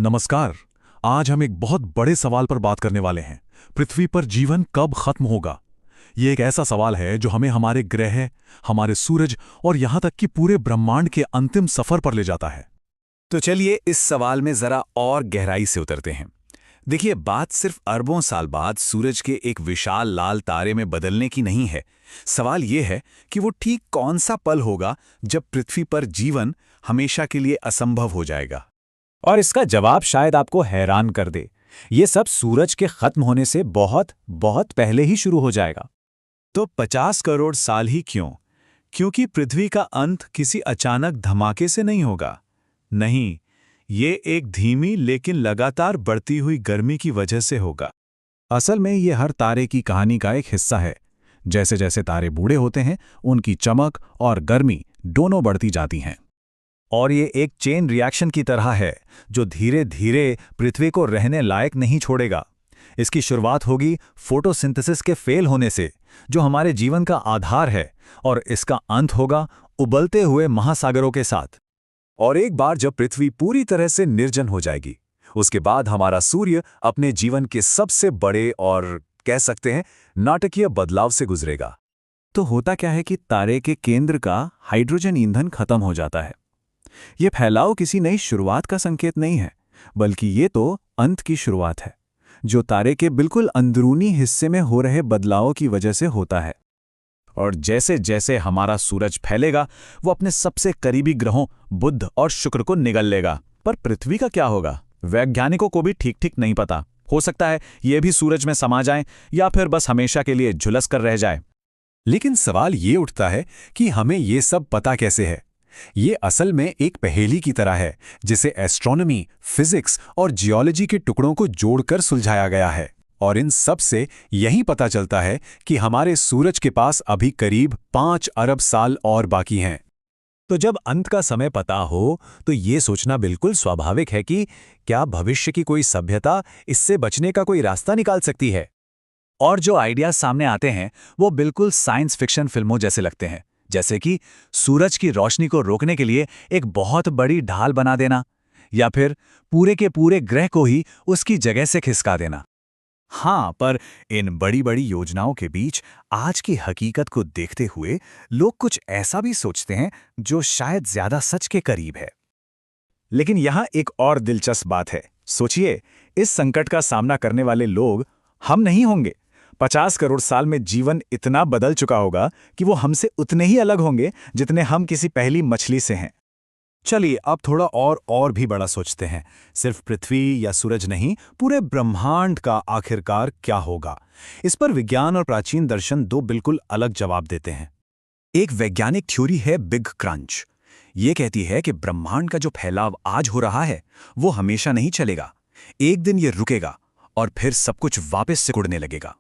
नमस्कार। आज हम एक बहुत बड़े सवाल पर बात करने वाले हैं। पृथ्वी पर जीवन कब खत्म होगा? ये एक ऐसा सवाल है जो हमें हमारे ग्रह, हमारे सूरज और यहां तक कि पूरे ब्रह्मांड के अंतिम सफर पर ले जाता है। तो चलिए इस सवाल में जरा और गहराई से उतरते हैं। देखिए, बात सिर्फ अरबों साल बाद सूरज के एक विशाल लाल तारे में बदलने की नहीं है। सवाल ये है कि वो ठीक कौन सा पल होगा जब पृथ्वी पर जीवन हमेशा के लिए असंभव हो जाएगा। और इसका जवाब शायद आपको हैरान कर दे। ये सब सूरज के खत्म होने से बहुत बहुत पहले ही शुरू हो जाएगा। तो 50 करोड़ साल ही क्यों? क्योंकि पृथ्वी का अंत किसी अचानक धमाके से नहीं होगा। नहीं, ये एक धीमी लेकिन लगातार बढ़ती हुई गर्मी की वजह से होगा। असल में ये हर तारे की कहानी का एक हिस्सा है। जैसे जैसे तारे बूढ़े होते हैं, उनकी चमक और गर्मी दोनों बढ़ती जाती हैं। और ये एक चेन रिएक्शन की तरह है जो धीरे धीरे पृथ्वी को रहने लायक नहीं छोड़ेगा। इसकी शुरुआत होगी फोटोसिंथेसिस के फेल होने से, जो हमारे जीवन का आधार है, और इसका अंत होगा उबलते हुए महासागरों के साथ। और एक बार जब पृथ्वी पूरी तरह से निर्जन हो जाएगी, उसके बाद हमारा सूर्य अपने जीवन के सबसे बड़े और कह सकते हैं नाटकीय बदलाव से गुजरेगा। तो होता क्या है कि तारे के केंद्र का हाइड्रोजन ईंधन खत्म हो जाता है। ये फैलाव किसी नई शुरुआत का संकेत नहीं है, बल्कि ये तो अंत की शुरुआत है, जो तारे के बिल्कुल अंदरूनी हिस्से में हो रहे बदलावों की वजह से होता है। और जैसे जैसे हमारा सूरज फैलेगा, वो अपने सबसे करीबी ग्रहों बुध और शुक्र को निगल लेगा। पर पृथ्वी का क्या होगा? वैज्ञानिकों को भी ठीक ठीक नहीं पता। हो सकता है ये भी सूरज में समा जाए, या फिर बस हमेशा के लिए झुलस कर रह जाए। लेकिन सवाल ये उठता है कि हमें ये सब पता कैसे है? ये असल में एक पहेली की तरह है, जिसे एस्ट्रोनॉमी, फिजिक्स और जियोलॉजी के टुकड़ों को जोड़कर सुलझाया गया है। और इन सब से यही पता चलता है कि हमारे सूरज के पास अभी करीब 5 अरब साल और बाकी हैं। तो जब अंत का समय पता हो, तो ये सोचना बिल्कुल स्वाभाविक है कि क्या भविष्य की कोई सभ्यता इससे बचने का कोई रास्ता निकाल सकती है। और जो आइडियाज सामने आते हैं वो बिल्कुल साइंस फिक्शन फिल्मों जैसे लगते हैं, जैसे कि सूरज की रोशनी को रोकने के लिए एक बहुत बड़ी ढाल बना देना, या फिर पूरे के पूरे ग्रह को ही उसकी जगह से खिसका देना। हाँ, पर इन बड़ी बड़ी योजनाओं के बीच आज की हकीकत को देखते हुए लोग कुछ ऐसा भी सोचते हैं जो शायद ज्यादा सच के करीब है। लेकिन यहाँ एक और दिलचस्प बात है। सोचिए, इस संकट का सामना करने वाले लोग हम नहीं होंगे। 50 करोड़ साल में जीवन इतना बदल चुका होगा कि वो हमसे उतने ही अलग होंगे जितने हम किसी पहली मछली से हैं। चलिए अब थोड़ा और भी बड़ा सोचते हैं। सिर्फ पृथ्वी या सूरज नहीं, पूरे ब्रह्मांड का आखिरकार क्या होगा? इस पर विज्ञान और प्राचीन दर्शन दो बिल्कुल अलग जवाब देते हैं। एक वैज्ञानिक थ्योरी है बिग क्रंच। ये कहती है कि ब्रह्मांड का जो फैलाव आज हो रहा है वो हमेशा नहीं चलेगा। एक दिन ये रुकेगा और फिर सब कुछ वापस से उड़ने लगेगा।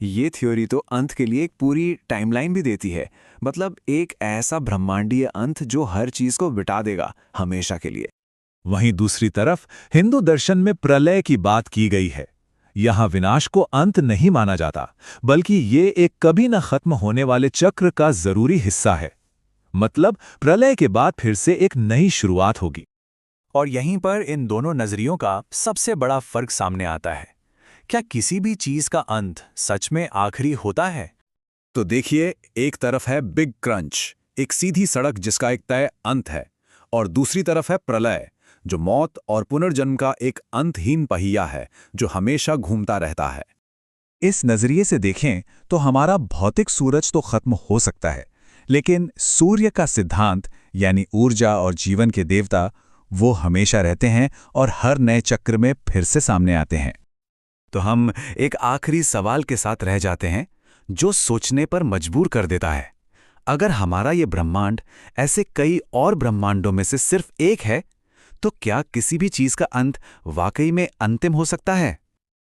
ये थ्योरी तो अंत के लिए एक पूरी टाइमलाइन भी देती है, मतलब एक ऐसा ब्रह्मांडीय अंत जो हर चीज को मिटा देगा हमेशा के लिए। वहीं दूसरी तरफ हिंदू दर्शन में प्रलय की बात की गई है। यहां विनाश को अंत नहीं माना जाता, बल्कि ये एक कभी न खत्म होने वाले चक्र का जरूरी हिस्सा है। मतलब प्रलय के बाद फिर से एक नई शुरुआत होगी। और यहीं पर इन दोनों नजरियों का सबसे बड़ा फर्क सामने आता है। क्या किसी भी चीज का अंत सच में आखिरी होता है? तो देखिए, एक तरफ है बिग क्रंच, एक सीधी सड़क जिसका एक तय अंत है, और दूसरी तरफ है प्रलय, जो मौत और पुनर्जन्म का एक अंतहीन पहिया है जो हमेशा घूमता रहता है। इस नजरिए से देखें तो हमारा भौतिक सूरज तो खत्म हो सकता है, लेकिन सूर्य का सिद्धांत यानी ऊर्जा और जीवन के देवता वो हमेशा रहते हैं और हर नए चक्र में फिर से सामने आते हैं। तो हम एक आखिरी सवाल के साथ रह जाते हैं जो सोचने पर मजबूर कर देता है। अगर हमारा ये ब्रह्मांड ऐसे कई और ब्रह्मांडों में से सिर्फ एक है, तो क्या किसी भी चीज का अंत वाकई में अंतिम हो सकता है?